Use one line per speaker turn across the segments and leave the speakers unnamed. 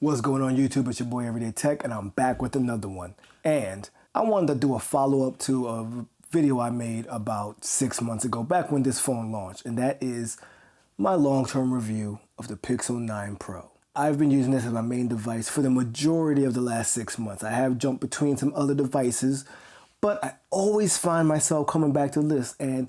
What's going on YouTube? It's your boy Everyday Tech, and I'm back with another one. And I wanted to do a follow-up to a video I made about 6 months ago, back when this phone launched, and that is my long-term review of the Pixel 9 Pro. I've been using this as my main device for the majority of the last 6 months. I have jumped between some other devices, but I always find myself coming back to this, and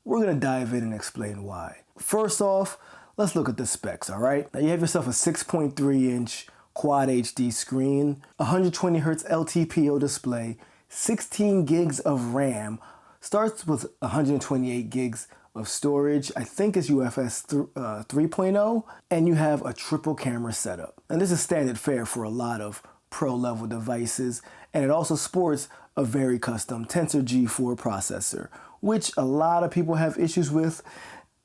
we're gonna dive in and explain why. First off, let's look at the specs, all right? Now you have yourself a 6.3-inch Quad HD screen, 120 Hz LTPO display, 16 gigs of RAM, starts with 128 gigs of storage. I think it's UFS 3.0, and you have a triple camera setup. And this is standard fare for a lot of pro level devices, and it also sports a very custom Tensor G4 processor, which a lot of people have issues with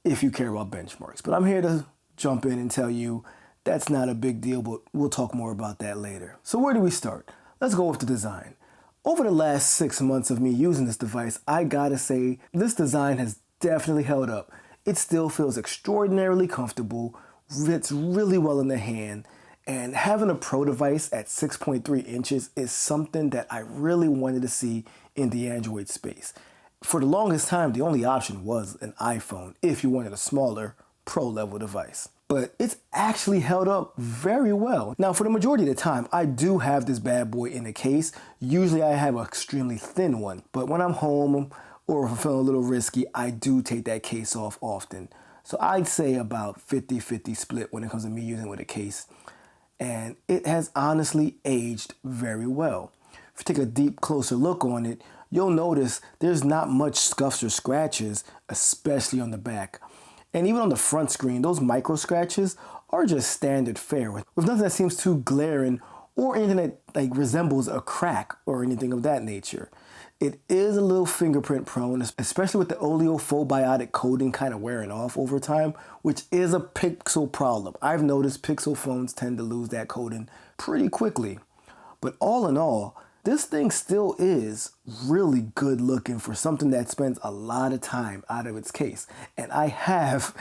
if you care about benchmarks. But I'm here to jump in and tell you that's not a big deal, but we'll talk more about that later. So where do we start? Let's go with the design. Over the last 6 months of me using this device, I gotta say, this design has definitely held up. It still feels extraordinarily comfortable, fits really well in the hand, and having a Pro device at 6.3 inches is something that I really wanted to see in the Android space. For the longest time, the only option was an iPhone if you wanted a smaller Pro level device. But it's actually held up very well. Now, for the majority of the time, I do have this bad boy in the case. Usually I have an extremely thin one, but when I'm home or if I'm feeling a little risky, I do take that case off often. So I'd say about 50-50 split when it comes to me using it with a case. And it has honestly aged very well. If you take a deep, closer look on it, you'll notice there's not much scuffs or scratches, especially on the back. And even on the front screen, those micro scratches are just standard fare with nothing that seems too glaring or anything that like resembles a crack or anything of that nature. It is a little fingerprint prone, especially with the oleophobiotic coating kind of wearing off over time, which is a Pixel problem. I've noticed Pixel phones tend to lose that coating pretty quickly. But all in all, this thing still is really good looking for something that spends a lot of time out of its case. And I have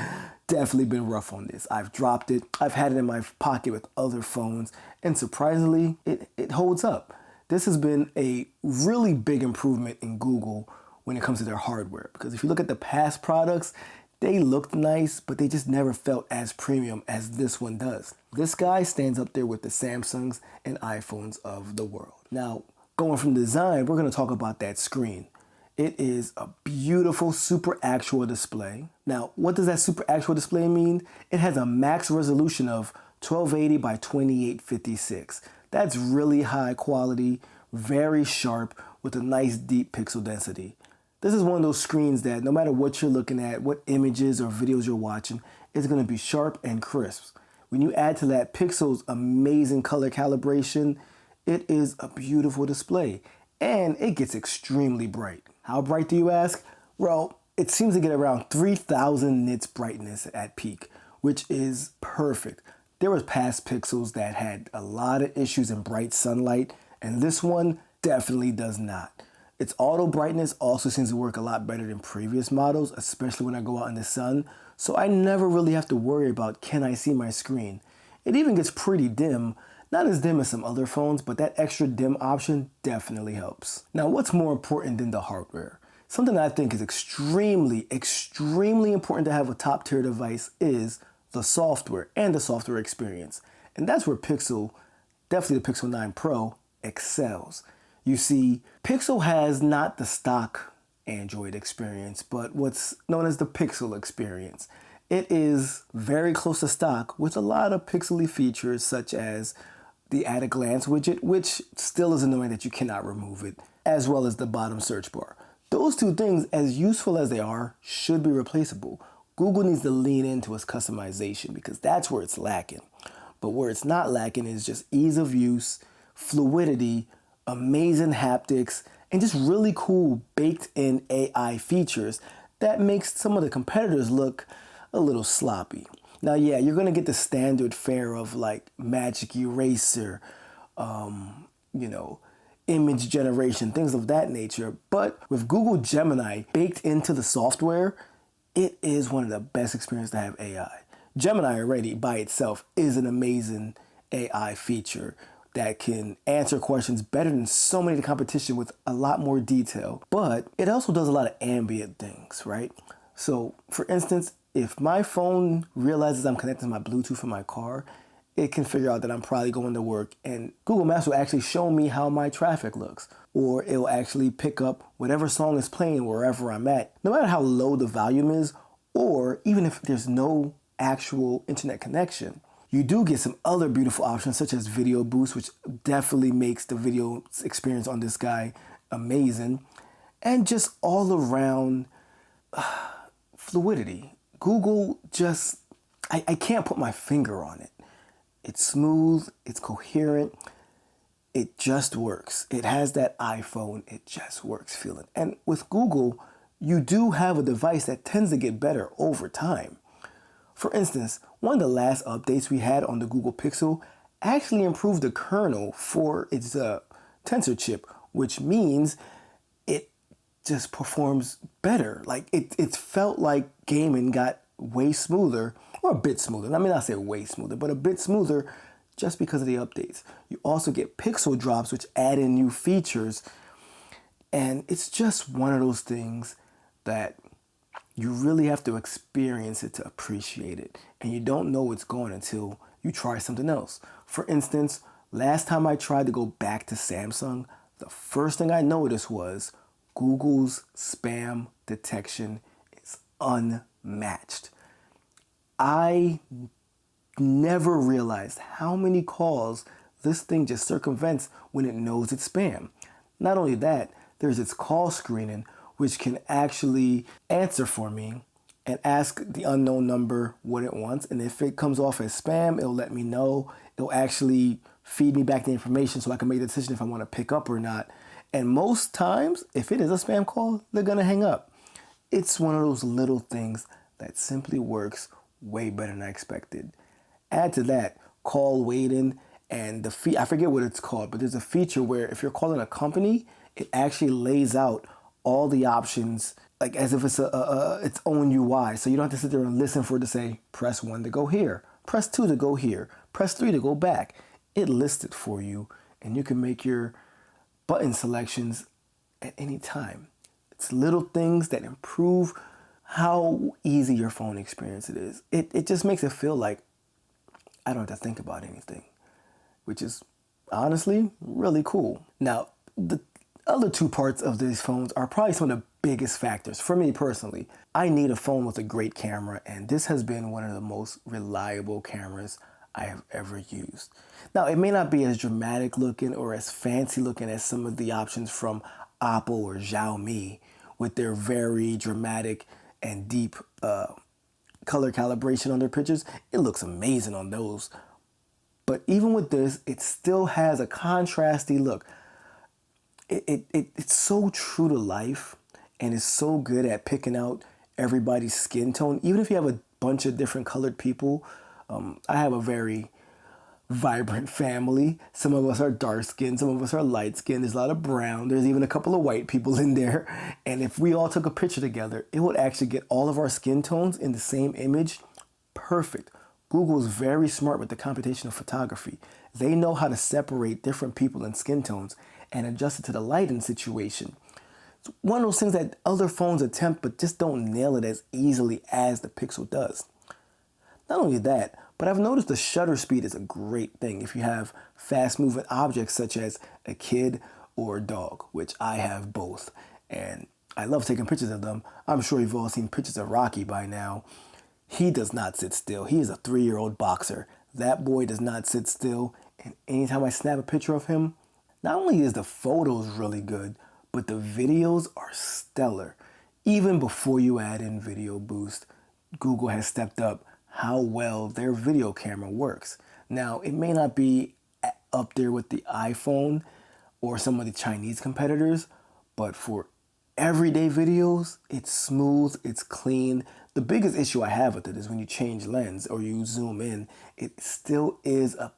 definitely been rough on this. I've dropped it. I've had it in my pocket with other phones, and surprisingly, it holds up. This has been a really big improvement in Google when it comes to their hardware. Because if you look at the past products, they looked nice, but they just never felt as premium as this one does. This guy stands up there with the Samsungs and iPhones of the world. Now, going from design, we're gonna talk about that screen. It is a beautiful super actual display. Now, what does that super actual display mean? It has a max resolution of 1280 by 2856. That's really high quality, very sharp, with a nice deep pixel density. This is one of those screens that no matter what you're looking at, what images or videos you're watching, it's gonna be sharp and crisp. When you add to that Pixel's amazing color calibration, it is a beautiful display, and it gets extremely bright. How bright do you ask? Well, it seems to get around 3000 nits brightness at peak, which is perfect. There was past Pixels that had a lot of issues in bright sunlight, and this one definitely does not. Its auto brightness also seems to work a lot better than previous models, especially when I go out in the sun, so I never really have to worry about can I see my screen. It even gets pretty dim, not as dim as some other phones, but that extra dim option definitely helps. Now, what's more important than the hardware? Something that I think is extremely important to have a top tier device is the software and the software experience. And that's where Pixel, definitely the Pixel 9 Pro, excels. You see, Pixel has not the stock Android experience, but what's known as the Pixel experience. It is very close to stock with a lot of pixely features such as the at a glance widget, which still is annoying that you cannot remove it, as well as the bottom search bar. Those two things, as useful as they are, should be replaceable. Google needs to lean into its customization because that's where it's lacking. But where it's not lacking is just ease of use, fluidity, amazing haptics, and just really cool baked-in AI features that makes some of the competitors look a little sloppy. Now, yeah, you're gonna get the standard fare of like Magic Eraser, image generation, things of that nature. But with Google Gemini baked into the software, it is one of the best experiences to have AI. Gemini already by itself is an amazing AI feature that can answer questions better than so many of the competition with a lot more detail. But it also does a lot of ambient things, right? So for instance, if my phone realizes I'm connected to my Bluetooth in my car, it can figure out that I'm probably going to work, and Google Maps will actually show me how my traffic looks. Or it'll actually pick up whatever song is playing wherever I'm at, no matter how low the volume is, or even if there's no actual internet connection. You do get some other beautiful options such as video boost, which definitely makes the video experience on this guy amazing. And just all around fluidity. Google just, I can't put my finger on it. It's smooth, it's coherent, it just works. It has that iPhone, it just works feeling. And with Google, you do have a device that tends to get better over time. For instance, one of the last updates we had on the Google Pixel actually improved the kernel for its Tensor chip, which means it just performs better. Like it felt like gaming got way smoother, or a bit smoother. I mean, not say way smoother, but a bit smoother just because of the updates. You also get pixel drops, which add in new features. And it's just one of those things that you really have to experience it to appreciate it. And you don't know it's gone until you try something else. For instance, last time I tried to go back to Samsung, the first thing I noticed was Google's spam detection is unmatched. I never realized how many calls this thing just circumvents when it knows it's spam. Not only that, there's its call screening, which can actually answer for me and ask the unknown number what it wants. And if it comes off as spam, it'll let me know. It'll actually feed me back the information so I can make the decision if I want to pick up or not. And most times, if it is a spam call, they're going to hang up. It's one of those little things that simply works way better than I expected. Add to that call waiting and I forget what it's called, but there's a feature where if you're calling a company, it actually lays out all the options like as if it's its own UI. So you don't have to sit there and listen for it to say, press 1 to go here, press 2 to go here, press 3 to go back. It lists it for you, and you can make your button selections at any time. It's little things that improve how easy your phone experience it is. It just makes it feel like I don't have to think about anything, which is honestly really cool. Now, the other two parts of these phones are probably some of the biggest factors for me personally. I need a phone with a great camera, and this has been one of the most reliable cameras I have ever used. Now, it may not be as dramatic looking or as fancy looking as some of the options from Oppo or Xiaomi with their very dramatic and deep color calibration on their pictures. It looks amazing on those. But even with this, it still has a contrasty look. It's so true to life, and it's so good at picking out everybody's skin tone. Even if you have a bunch of different colored people, I have a very vibrant family. Some of us are dark skinned, some of us are light skinned. There's a lot of brown. There's even a couple of white people in there. And if we all took a picture together, it would actually get all of our skin tones in the same image. Perfect. Google's very smart with the computational photography. They know how to separate different people and skin tones and adjust it to the lighting situation. It's one of those things that other phones attempt but just don't nail it as easily as the Pixel does. Not only that, but I've noticed the shutter speed is a great thing if you have fast-moving objects such as a kid or a dog, which I have both. And I love taking pictures of them. I'm sure you've all seen pictures of Rocky by now. He does not sit still. He is a 3-year-old boxer. That boy does not sit still. And anytime I snap a picture of him, not only is the photos really good, but the videos are stellar. Even before you add in Video Boost, Google has stepped up how well their video camera works. Now, it may not be up there with the iPhone or some of the Chinese competitors, but for everyday videos, it's smooth, it's clean. The biggest issue I have with it is when you change lens or you zoom in, it still is a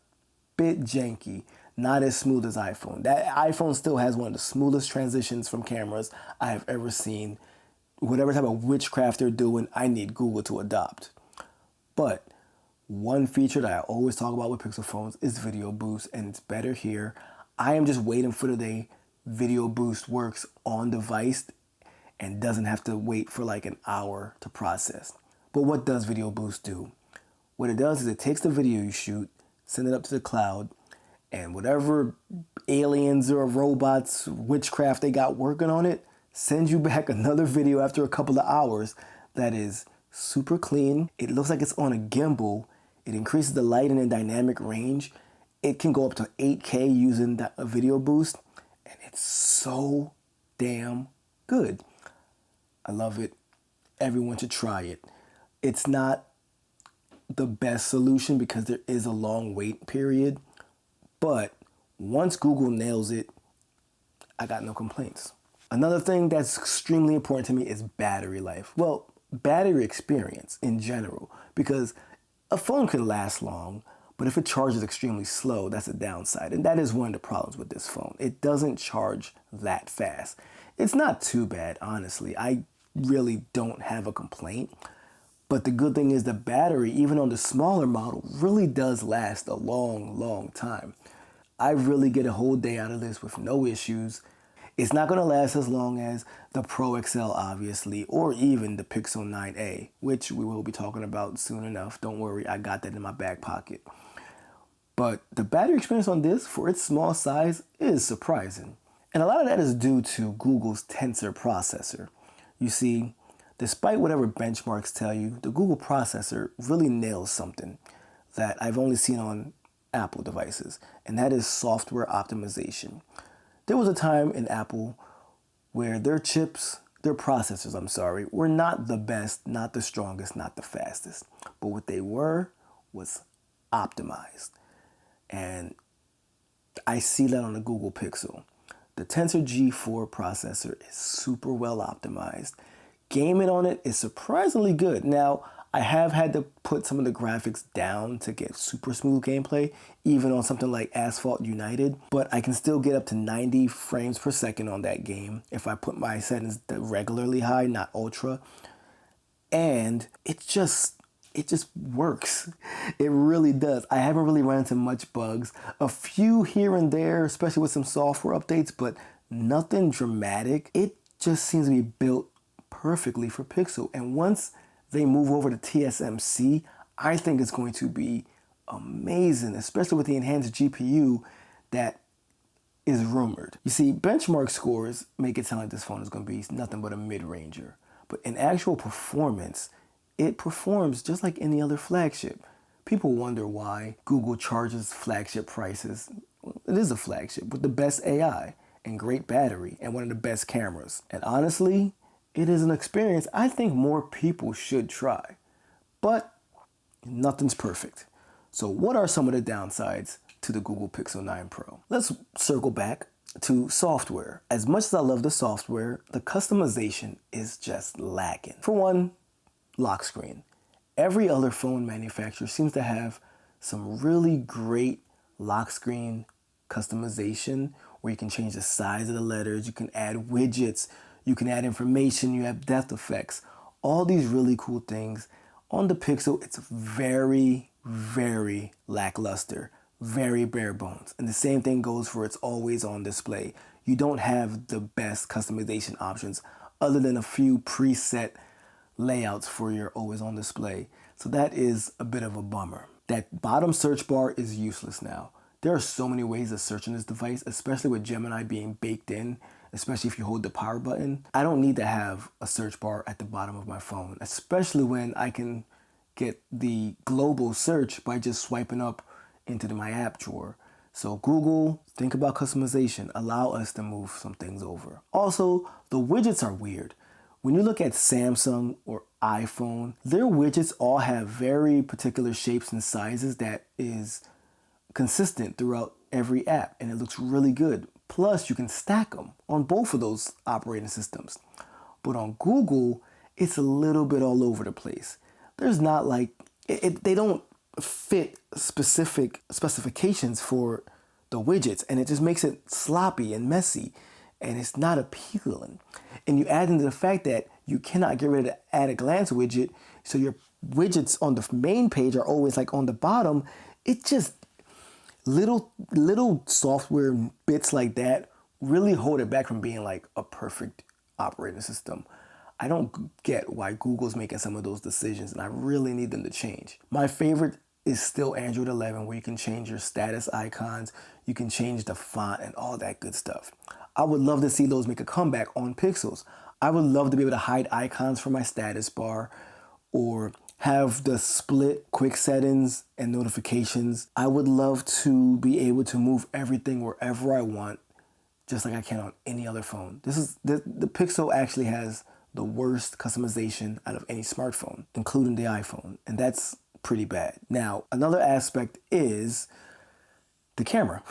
bit janky, not as smooth as iPhone. That iPhone still has one of the smoothest transitions from cameras I have ever seen. Whatever type of witchcraft they're doing, I need Google to adopt. But One feature that I always talk about with Pixel phones is video boost, and it's better here. I am just waiting for the day video boost works on device and doesn't have to wait for like an hour to process. But what does video boost do? What it does is it takes the video you shoot, send it up to the cloud, and whatever aliens or robots, witchcraft they got working on it, sends you back another video after a couple of hours that is super clean. It looks like it's on a gimbal. It increases the lighting and dynamic range. It can go up to 8K using a video boost, and it's so damn good. I love it. Everyone should try it. It's not the best solution because there is a long wait period, but once Google nails it, I got no complaints. Another thing that's extremely important to me is battery life. Well, battery experience in general, because a phone can last long, but if it charges extremely slow, that's a downside. And that is one of the problems with this phone. It doesn't charge that fast. It's not too bad, honestly. I really don't have a complaint. But the good thing is the battery, even on the smaller model, really does last a long, long time. I really get a whole day out of this with no issues. It's not going to last as long as the Pro XL, obviously, or even the Pixel 9a, which we will be talking about soon enough. Don't worry, I got that in my back pocket. But the battery experience on this, for its small size, is surprising. And a lot of that is due to Google's Tensor processor. You see, despite whatever benchmarks tell you, the Google processor really nails something that I've only seen on Apple devices, and that is software optimization. There was a time in Apple where their processors, were not the best, not the strongest, not the fastest. But what they were was optimized. And I see that on the Google Pixel. The Tensor G4 processor is super well optimized. Gaming on it is surprisingly good. Now, I have had to put some of the graphics down to get super smooth gameplay, even on something like Asphalt United, but I can still get up to 90 frames per second on that game if I put my settings regularly high, not ultra. And it just works. It really does. I haven't really run into much bugs. A few here and there, especially with some software updates, but nothing dramatic. It just seems to be built perfectly for Pixel. And once they move over to TSMC, I think it's going to be amazing, especially with the enhanced GPU that is rumored. You see, benchmark scores make it sound like this phone is going to be nothing but a mid-ranger. But in actual performance, it performs just like any other flagship. People wonder why Google charges flagship prices. It is a flagship with the best AI and great battery and one of the best cameras. And honestly, it is an experience I think more people should try. But nothing's perfect. So what are some of the downsides to the Google Pixel 9 Pro? Let's circle back to software. As much as I love the software, the customization is just lacking. For one, lock screen. Every other phone manufacturer seems to have some really great lock screen customization where you can change the size of the letters, you can add widgets, you can add information, you have depth effects, all these really cool things. On the Pixel, it's very, very lackluster, very bare bones. And the same thing goes for its always on display. You don't have the best customization options other than a few preset layouts for your always on display. So that is a bit of a bummer. That bottom search bar is useless now. There are so many ways to search on this device, especially with Gemini being baked in, especially if you hold the power button. I don't need to have a search bar at the bottom of my phone, especially when I can get the global search by just swiping up into my app drawer. So Google, think about customization. Allow us to move some things over. Also, the widgets are weird. When you look at Samsung or iPhone, their widgets all have very particular shapes and sizes that is consistent throughout every app, and it looks really good. Plus, you can stack them on both of those operating systems. But on Google, it's a little bit all over the place. There's not like, they don't fit specific specifications for the widgets, and it just makes it sloppy and messy, and it's not appealing. And you add into the fact that you cannot get rid of the at a glance widget, so you're widgets on the main page are always like on the bottom. It just, little software bits like that really hold it back from being like a perfect operating system. I don't get why Google's making some of those decisions, and I really need them to change. My favorite is still Android 11, where you can change your status icons, you can change the font and all that good stuff. I would love to see those make a comeback on Pixels. I would love to be able to hide icons from my status bar, or have the split quick settings and notifications. I would love to be able to move everything wherever I want, just like I can on any other phone. The Pixel actually has the worst customization out of any smartphone, including the iPhone, and that's pretty bad. Now, another aspect is the camera.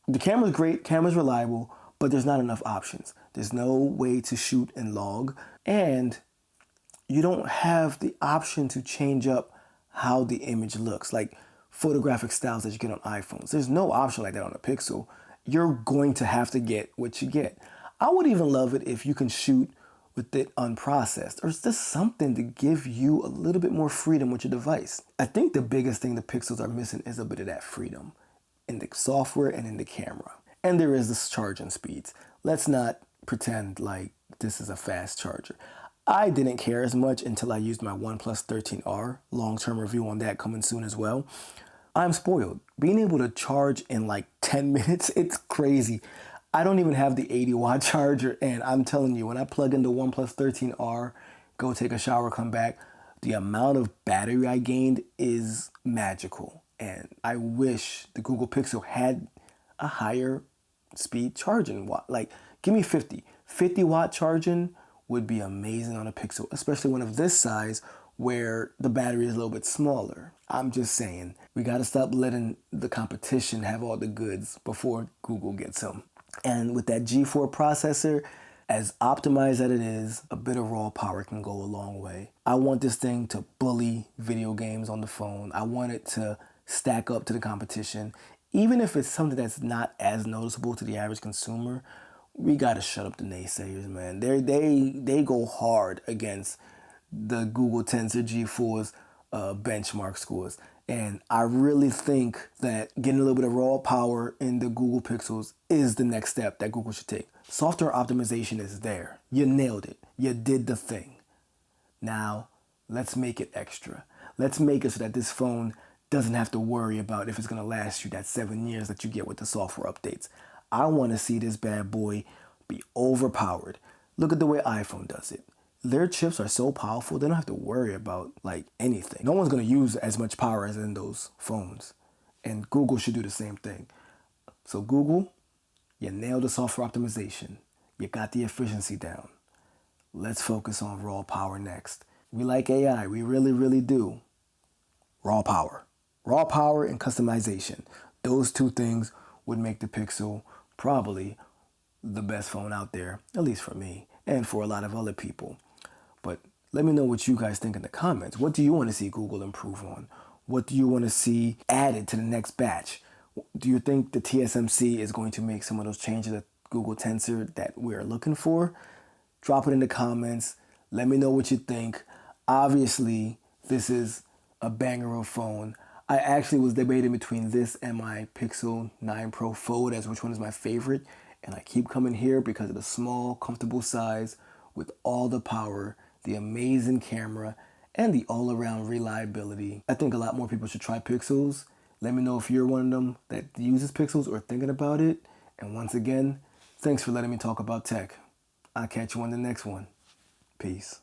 The camera's great, camera's reliable, but there's not enough options. There's no way to shoot and log, and you don't have the option to change up how the image looks, like photographic styles that you get on iPhones. There's no option like that on a Pixel. You're going to have to get what you get. I would even love it if you can shoot with it unprocessed, or it's just something to give you a little bit more freedom with your device. I think the biggest thing the Pixels are missing is a bit of that freedom in the software and in the camera. And there is the charging speeds. Let's not pretend like this is a fast charger. I didn't care as much until I used my OnePlus 13R. Long-term review on that coming soon as well. I'm spoiled. Being able to charge in like 10 minutes, it's crazy. I don't even have the 80-watt charger, and I'm telling you, when I plug in the OnePlus 13R, go take a shower, come back, the amount of battery I gained is magical. And I wish the Google Pixel had a higher speed charging watt. Like, give me 50. 50-watt charging would be amazing on a Pixel, especially one of this size where the battery is a little bit smaller. I'm just saying, we gotta stop letting the competition have all the goods before Google gets them. And with that G4 processor, as optimized as it is, a bit of raw power can go a long way. I want this thing to bully video games on the phone. I want it to stack up to the competition. Even if it's something that's not as noticeable to the average consumer, we gotta shut up the naysayers, man. They go hard against the Google Tensor G4's benchmark scores. And I really think that getting a little bit of raw power in the Google Pixels is the next step that Google should take. Software optimization is there. You nailed it. You did the thing. Now, let's make it extra. Let's make it so that this phone doesn't have to worry about if it's gonna last you that 7 years that you get with the software updates. I wanna see this bad boy be overpowered. Look at the way iPhone does it. Their chips are so powerful, they don't have to worry about like anything. No one's gonna use as much power as in those phones. And Google should do the same thing. So Google, you nailed the software optimization. You got the efficiency down. Let's focus on raw power next. We like AI, we really, really do. Raw power. Raw power and customization. Those two things would make the Pixel probably the best phone out there, at least for me and for a lot of other people. But let me know what you guys think in the comments. What do you want to see Google improve on? What do you want to see added to the next batch? Do you think the TSMC is going to make some of those changes at Google Tensor that we're looking for? Drop it in the comments. Let me know what you think. Obviously, this is a banger of phone. I actually was debating between this and my Pixel 9 Pro Fold as which one is my favorite. And I keep coming here because of the small, comfortable size with all the power, the amazing camera, and the all-around reliability. I think a lot more people should try Pixels. Let me know if you're one of them that uses Pixels or thinking about it. And once again, thanks for letting me talk about tech. I'll catch you on the next one. Peace.